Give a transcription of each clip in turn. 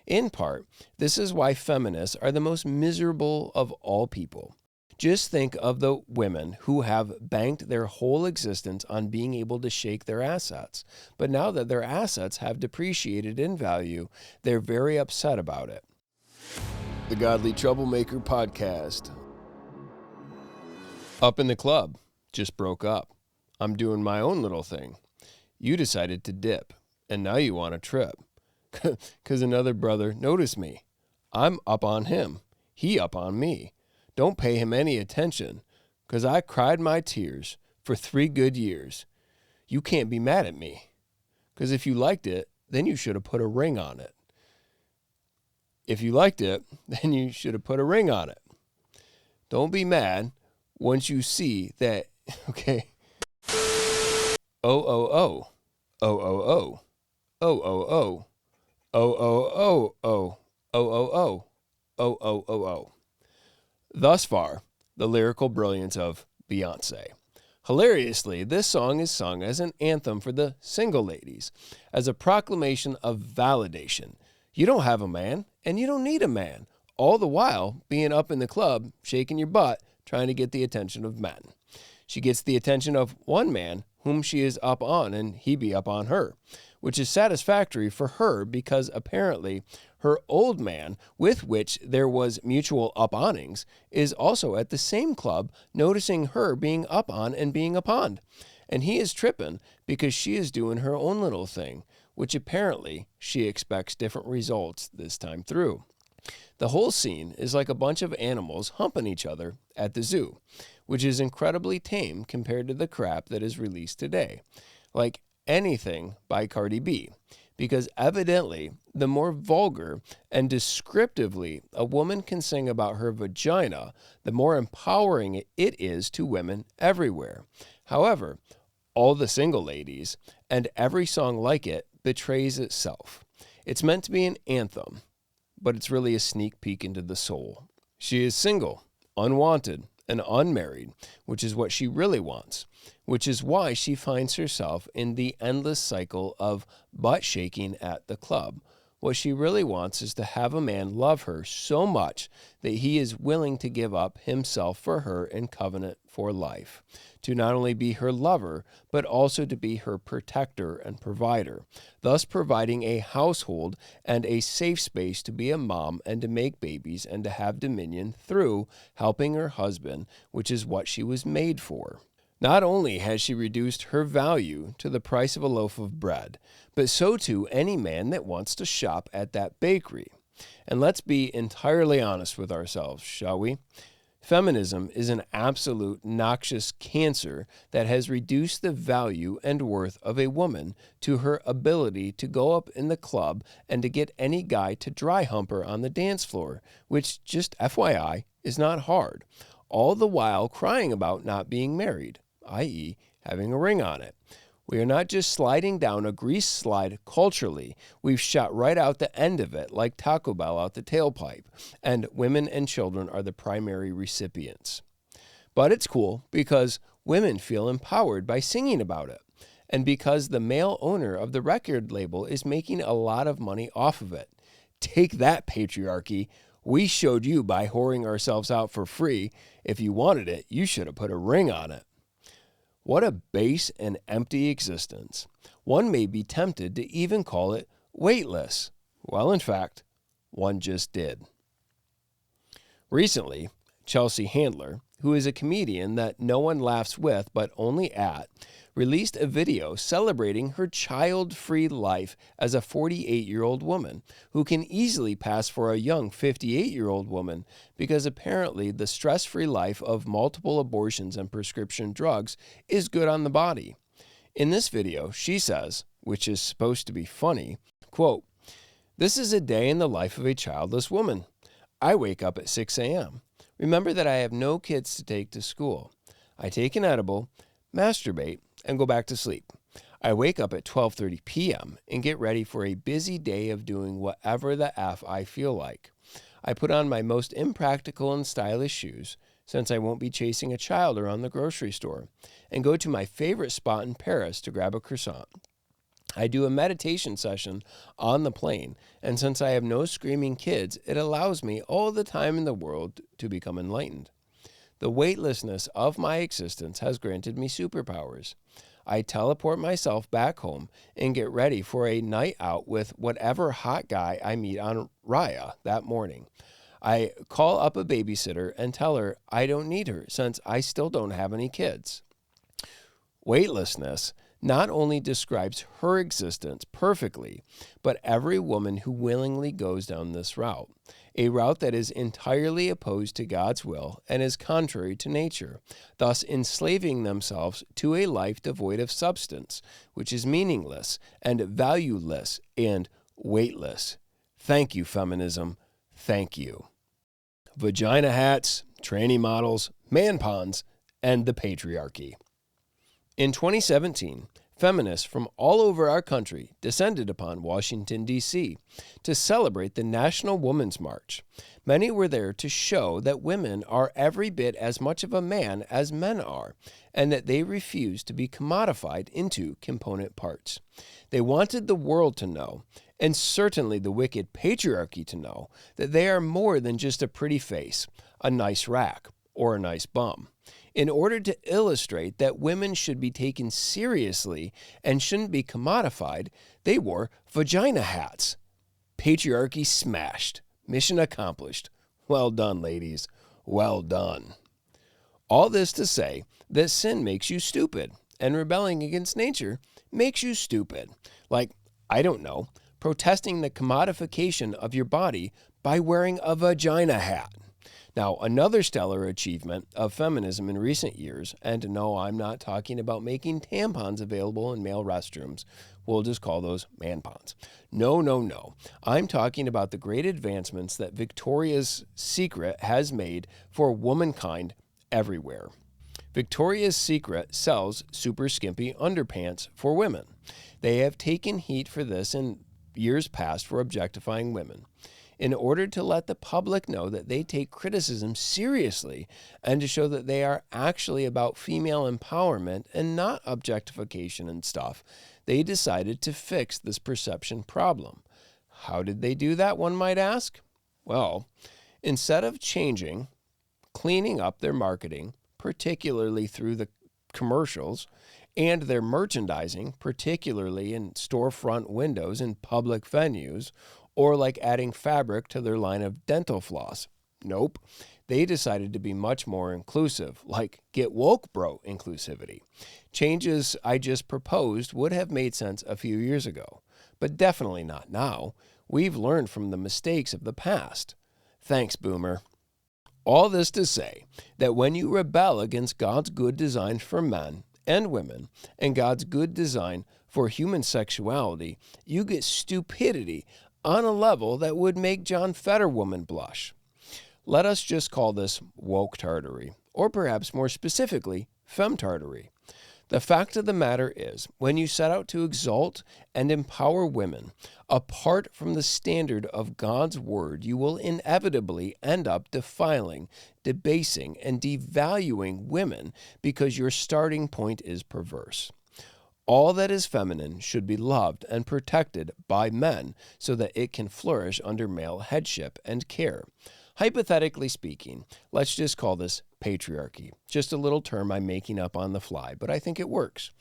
In part, this is why feminists are the most miserable of all people. Just think of the women who have banked their whole existence on being able to shake their assets. But now that their assets have depreciated in value, they're very upset about it. The Godly Troublemaker podcast. Up in the club. Just broke up. I'm doing my own little thing. You decided to dip, and now you want a trip. 'Cause another brother noticed me. I'm up on him. He up on me. Don't pay him any attention, 'cause I cried my tears for 3 good years. You can't be mad at me, 'cause if you liked it, then you should have put a ring on it. If you liked it, then you should have put a ring on it. Don't be mad once you see that, okay. Oh, oh, oh. Oh, oh, oh. Oh, oh, oh. Oh, oh, oh, oh. Oh, oh, oh. Oh, oh, oh, oh. Thus far, the lyrical brilliance of Beyonce. Hilariously, this song is sung as an anthem for the single ladies, as a proclamation of validation. You don't have a man, and you don't need a man, all the while being up in the club, shaking your butt, trying to get the attention of men. She gets the attention of one man whom she is up on, and he be up on her, which is satisfactory for her because apparently her old man, with which there was mutual up-onings, is also at the same club noticing her being up on and being upon. And he is tripping because she is doing her own little thing, which apparently she expects different results this time through. The whole scene is like a bunch of animals humping each other at the zoo, which is incredibly tame compared to the crap that is released today. Like anything by Cardi B, because evidently the more vulgar and descriptively a woman can sing about her vagina, the more empowering it is to women everywhere. However, all the single ladies and every song like it betrays itself. It's meant to be an anthem, but it's really a sneak peek into the soul. She is single, unwanted, and unmarried, which is what she really wants, which is why she finds herself in the endless cycle of butt shaking at the club. What she really wants is to have a man love her so much that he is willing to give up himself for her in covenant for life, to not only be her lover, but also to be her protector and provider, thus providing a household and a safe space to be a mom and to make babies and to have dominion through helping her husband, which is what she was made for. Not only has she reduced her value to the price of a loaf of bread, but so too any man that wants to shop at that bakery. And let's be entirely honest with ourselves, shall we? Feminism is an absolute noxious cancer that has reduced the value and worth of a woman to her ability to go up in the club and to get any guy to dry hump her on the dance floor, which, just FYI, is not hard, all the while crying about not being married, i.e., having a ring on it. We are not just sliding down a grease slide culturally. We've shot right out the end of it like Taco Bell out the tailpipe, and women and children are the primary recipients. But it's cool because women feel empowered by singing about it, and because the male owner of the record label is making a lot of money off of it. Take that, patriarchy. We showed you by whoring ourselves out for free. If you wanted it, you should have put a ring on it. What a base and empty existence. One may be tempted to even call it weightless. Well, in fact, one just did. Recently, Chelsea Handler, who is a comedian that no one laughs with but only at, released a video celebrating her child-free life as a 48-year-old woman who can easily pass for a young 58-year-old woman because apparently the stress-free life of multiple abortions and prescription drugs is good on the body. In this video, she says, which is supposed to be funny, quote, "This is a day in the life of a childless woman. I wake up at 6 a.m. Remember that I have no kids to take to school. I take an edible, masturbate, and go back to sleep. I wake up at 12:30 p.m. and get ready for a busy day of doing whatever the F I feel like. I put on my most impractical and stylish shoes, since I won't be chasing a child around the grocery store, and go to my favorite spot in Paris to grab a croissant. I do a meditation session on the plane, and since I have no screaming kids, it allows me all the time in the world to become enlightened. The weightlessness of my existence has granted me superpowers. I teleport myself back home and get ready for a night out with whatever hot guy I meet on Raya that morning. I call up a babysitter and tell her I don't need her since I still don't have any kids. Weightlessness not only describes her existence perfectly, but every woman who willingly goes down this route, a route that is entirely opposed to God's will and is contrary to nature, thus enslaving themselves to a life devoid of substance, which is meaningless and valueless and weightless. Thank you, feminism. Thank you. Vagina hats, tranny models, manpons, and the patriarchy. In 2017, feminists from all over our country descended upon Washington, D.C. to celebrate the National Women's March. Many were there to show that women are every bit as much of a man as men are, and that they refuse to be commodified into component parts. They wanted the world to know, and certainly the wicked patriarchy to know, that they are more than just a pretty face, a nice rack, or a nice bum. In order to illustrate that women should be taken seriously and shouldn't be commodified, they wore vagina hats. Patriarchy smashed. Mission accomplished. Well done, ladies. Well done. All this to say that sin makes you stupid, and rebelling against nature makes you stupid. Like, I don't know, protesting the commodification of your body by wearing a vagina hat. Now, another stellar achievement of feminism in recent years, and no, I'm not talking about making tampons available in male restrooms. We'll just call those manpons. No. I'm talking about the great advancements that Victoria's Secret has made for womankind everywhere. Victoria's Secret sells super skimpy underpants for women. They have taken heat for this in years past for objectifying women. In order to let the public know that they take criticism seriously and to show that they are actually about female empowerment and not objectification and stuff, they decided to fix this perception problem. How did they do that, one might ask? Well, instead of cleaning up their marketing, particularly through the commercials, and their merchandising, particularly in storefront windows in public venues, or like adding fabric to their line of dental floss. Nope. They decided to be much more inclusive, like get woke, bro inclusivity. Changes I just proposed would have made sense a few years ago, but definitely not now. We've learned from the mistakes of the past. Thanks, Boomer. All this to say that when you rebel against God's good design for men and women and God's good design for human sexuality, you get stupidity on a level that would make John Fetterwoman blush. Let us just call this woke tartary, or perhaps more specifically, femtartary. The fact of the matter is, when you set out to exalt and empower women, apart from the standard of God's word, you will inevitably end up defiling, debasing, and devaluing women because your starting point is perverse. All that is feminine should be loved and protected by men so that it can flourish under male headship and care. Hypothetically speaking, let's just call this patriarchy. Just a little term I'm making up on the fly, but I think it works.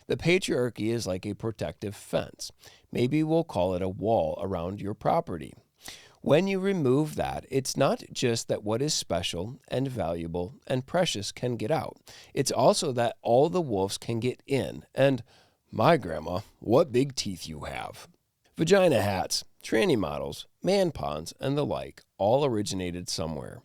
The patriarchy is like a protective fence. Maybe we'll call it a wall around your property. When you remove that, it's not just that what is special and valuable and precious can get out. It's also that all the wolves can get in. And, my grandma, what big teeth you have. Vagina hats, tranny models, manpons, and the like all originated somewhere.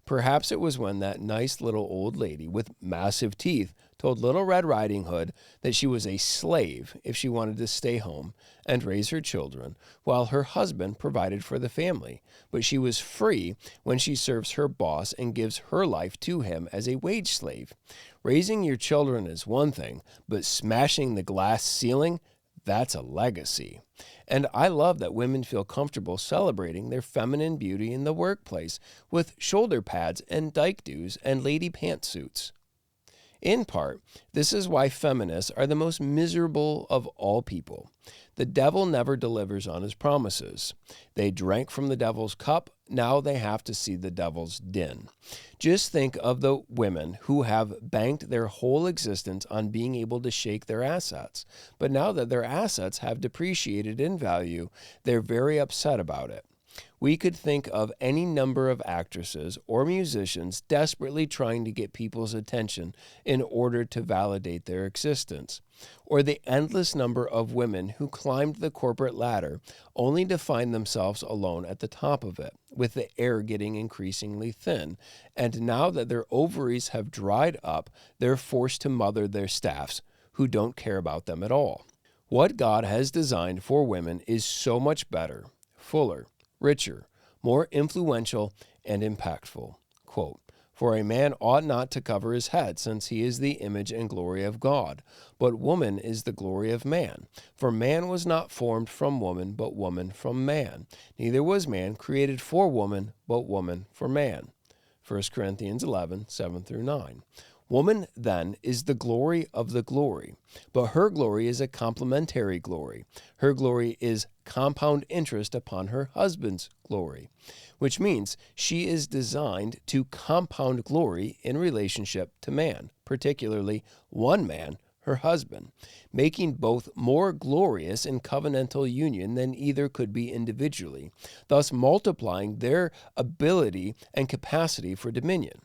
Perhaps it was when that nice little old lady with massive teeth told Little Red Riding Hood that she was a slave if she wanted to stay home and raise her children, while her husband provided for the family. But she was free when she serves her boss and gives her life to him as a wage slave. Raising your children is one thing, but smashing the glass ceiling, that's a legacy. And I love that women feel comfortable celebrating their feminine beauty in the workplace with shoulder pads and dyke doos and lady pantsuits. In part, this is why feminists are the most miserable of all people. The devil never delivers on his promises. They drank from the devil's cup, now they have to see the devil's din. Just think of the women who have banked their whole existence on being able to shake their assets. But now that their assets have depreciated in value, they're very upset about it. We could think of any number of actresses or musicians desperately trying to get people's attention in order to validate their existence, or the endless number of women who climbed the corporate ladder only to find themselves alone at the top of it, with the air getting increasingly thin, and now that their ovaries have dried up, they're forced to mother their staffs, who don't care about them at all. What God has designed for women is so much better, fuller, richer, more influential, and impactful. Quote, "For a man ought not to cover his head, since he is the image and glory of God. But woman is the glory of man. For man was not formed from woman, but woman from man. Neither was man created for woman, but woman for man." 1 Corinthians 11, 7 through 9. Woman, then, is the glory of the glory, but her glory is a complementary glory. Her glory is compound interest upon her husband's glory, which means she is designed to compound glory in relationship to man, particularly one man, her husband, making both more glorious in covenantal union than either could be individually, thus multiplying their ability and capacity for dominion.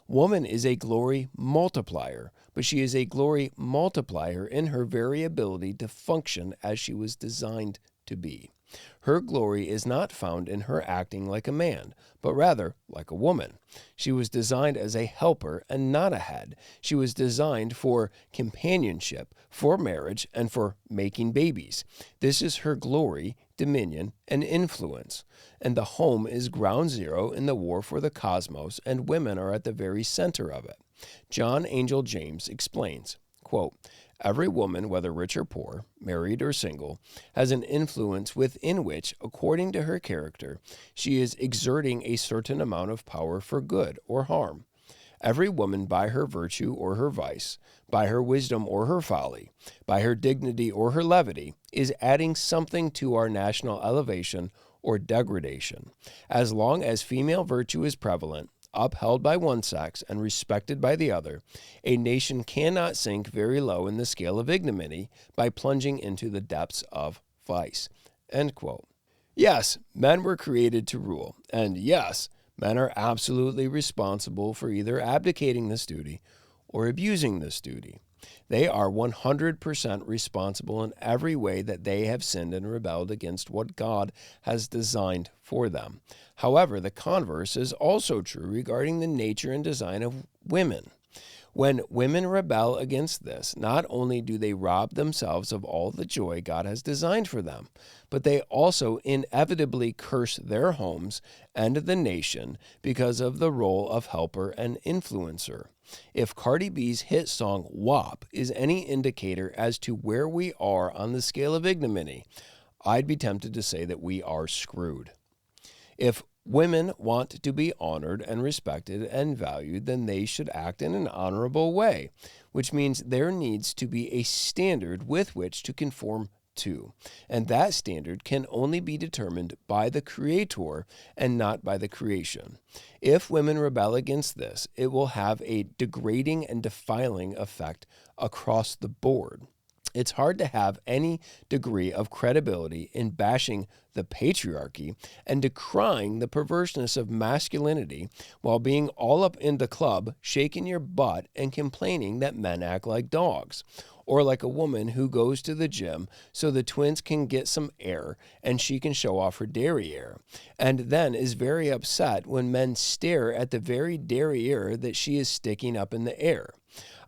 Woman is a glory multiplier, but she is a glory multiplier in her very ability to function as she was designed to be. Her glory is not found in her acting like a man, but rather like a woman. She was designed as a helper and not a head. She was designed for companionship, for marriage, and for making babies. This is her glory, dominion, and influence. And the home is ground zero in the war for the cosmos, and women are at the very center of it. John Angel James explains, quote, "Every woman, whether rich or poor, married or single, has an influence within which, according to her character, she is exerting a certain amount of power for good or harm. Every woman, by her virtue or her vice, by her wisdom or her folly, by her dignity or her levity, is adding something to our national elevation or degradation. As long as female virtue is prevalent, upheld by one sex and respected by the other, a nation cannot sink very low in the scale of ignominy by plunging into the depths of vice." End quote. Yes, men were created to rule, and yes, men are absolutely responsible for either abdicating this duty or abusing this duty. They are 100% responsible in every way that they have sinned and rebelled against what God has designed for them. However, the converse is also true regarding the nature and design of women. When women rebel against this, not only do they rob themselves of all the joy God has designed for them, but they also inevitably curse their homes and the nation because of the role of helper and influencer. If Cardi B's hit song WAP is any indicator as to where we are on the scale of ignominy, I'd be tempted to say that we are screwed. If women want to be honored and respected and valued, then they should act in an honorable way, which means there needs to be a standard with which to conform to, and that standard can only be determined by the Creator and not by the creation. If women rebel against this, it will have a degrading and defiling effect across the board. It's hard to have any degree of credibility in bashing the patriarchy and decrying the perverseness of masculinity while being all up in the club, shaking your butt and complaining that men act like dogs. Or like a woman who goes to the gym so the twins can get some air and she can show off her derriere, and then is very upset when men stare at the very derriere that she is sticking up in the air.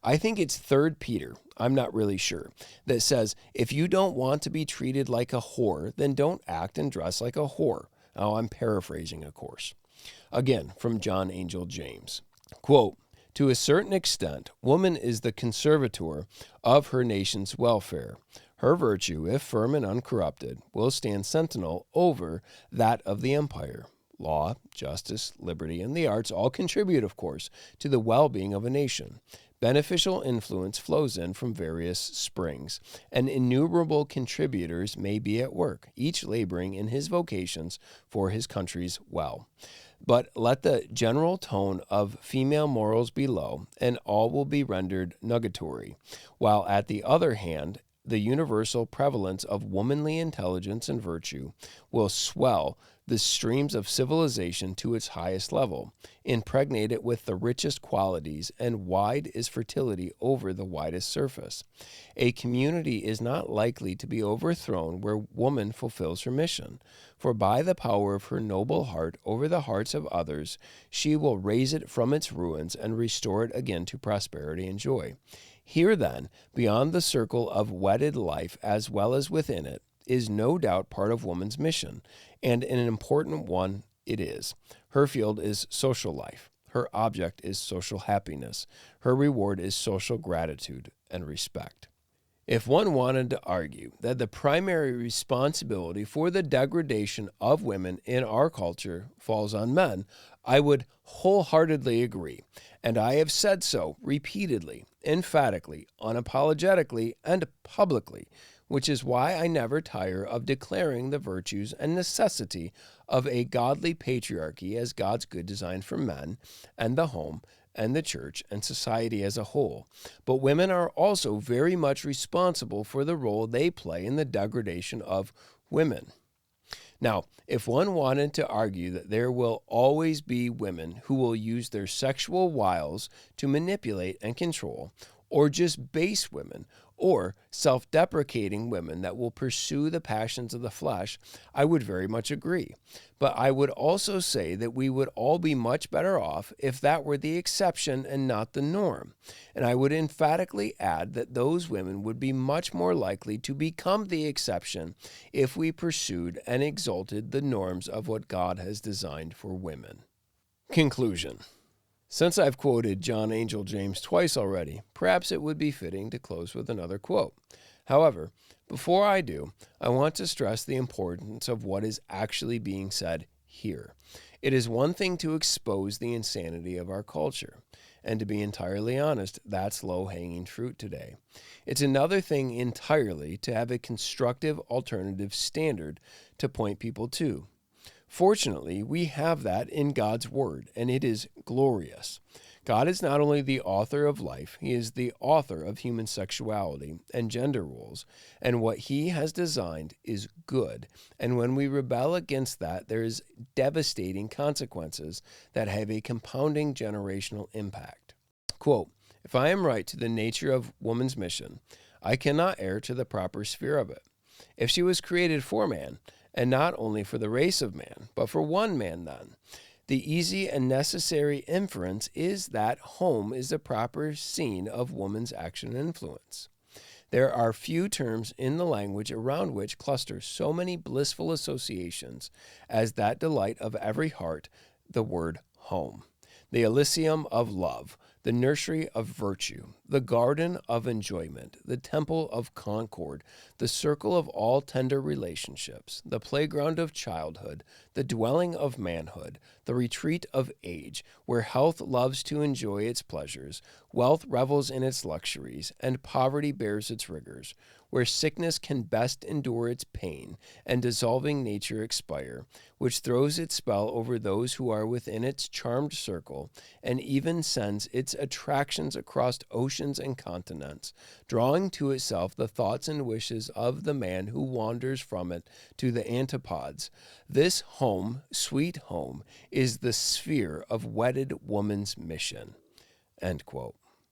I think it's 3 Peter, I'm not really sure, that says, if you don't want to be treated like a whore, then don't act and dress like a whore. Oh, I'm paraphrasing, of course. Again, from John Angel James. Quote, "To a certain extent, woman is the conservator of her nation's welfare. Her virtue, if firm and uncorrupted, will stand sentinel over that of the empire. Law, justice, liberty, and the arts all contribute, of course, to the well-being of a nation. Beneficial influence flows in from various springs, and innumerable contributors may be at work, each laboring in his vocations for his country's well. But let the general tone of female morals be low, and all will be rendered nugatory, while at the other hand, the universal prevalence of womanly intelligence and virtue will swell the streams of civilization to its highest level, impregnate it with the richest qualities, and wide is fertility over the widest surface. A community is not likely to be overthrown where woman fulfills her mission, for by the power of her noble heart over the hearts of others, she will raise it from its ruins and restore it again to prosperity and joy. Here, then, beyond the circle of wedded life as well as within it, is no doubt part of woman's mission, and an important one it is. Her field is social life. Her object is social happiness. Her reward is social gratitude and respect. If one wanted to argue that the primary responsibility for the degradation of women in our culture falls on men, I would wholeheartedly agree, and I have said so repeatedly, emphatically, unapologetically, and publicly, which is why I never tire of declaring the virtues and necessity of a godly patriarchy as God's good design for men and the home and the church and society as a whole. But women are also very much responsible for the role they play in the degradation of women. Now, if one wanted to argue that there will always be women who will use their sexual wiles to manipulate and control, or just base women, or self-deprecating women that will pursue the passions of the flesh, I would very much agree. But I would also say that we would all be much better off if that were the exception and not the norm. And I would emphatically add that those women would be much more likely to become the exception if we pursued and exalted the norms of what God has designed for women. Conclusion. Since I've quoted John Angel James twice already, perhaps it would be fitting to close with another quote. However, before I do, I want to stress the importance of what is actually being said here. It is one thing to expose the insanity of our culture, and to be entirely honest, that's low-hanging fruit today. It's another thing entirely to have a constructive alternative standard to point people to. Fortunately, we have that in God's Word, and it is glorious. God is not only the author of life, He is the author of human sexuality and gender roles, and what He has designed is good. And when we rebel against that, there is devastating consequences that have a compounding generational impact. Quote, "If I am right to the nature of woman's mission, I cannot err to the proper sphere of it. If she was created for man, and not only for the race of man, but for one man then, the easy and necessary inference is that home is the proper scene of woman's action and influence. There are few terms in the language around which cluster so many blissful associations as that delight of every heart, the word home, the Elysium of love, the nursery of virtue, the garden of enjoyment, the temple of concord, the circle of all tender relationships, the playground of childhood, the dwelling of manhood, the retreat of age, where health loves to enjoy its pleasures, wealth revels in its luxuries, and poverty bears its rigors, where sickness can best endure its pain, and dissolving nature expire, which throws its spell over those who are within its charmed circle, and even sends its attractions across oceans and continents, drawing to itself the thoughts and wishes of the man who wanders from it to the antipodes. This home, sweet home, is the sphere of wedded woman's mission." End quote.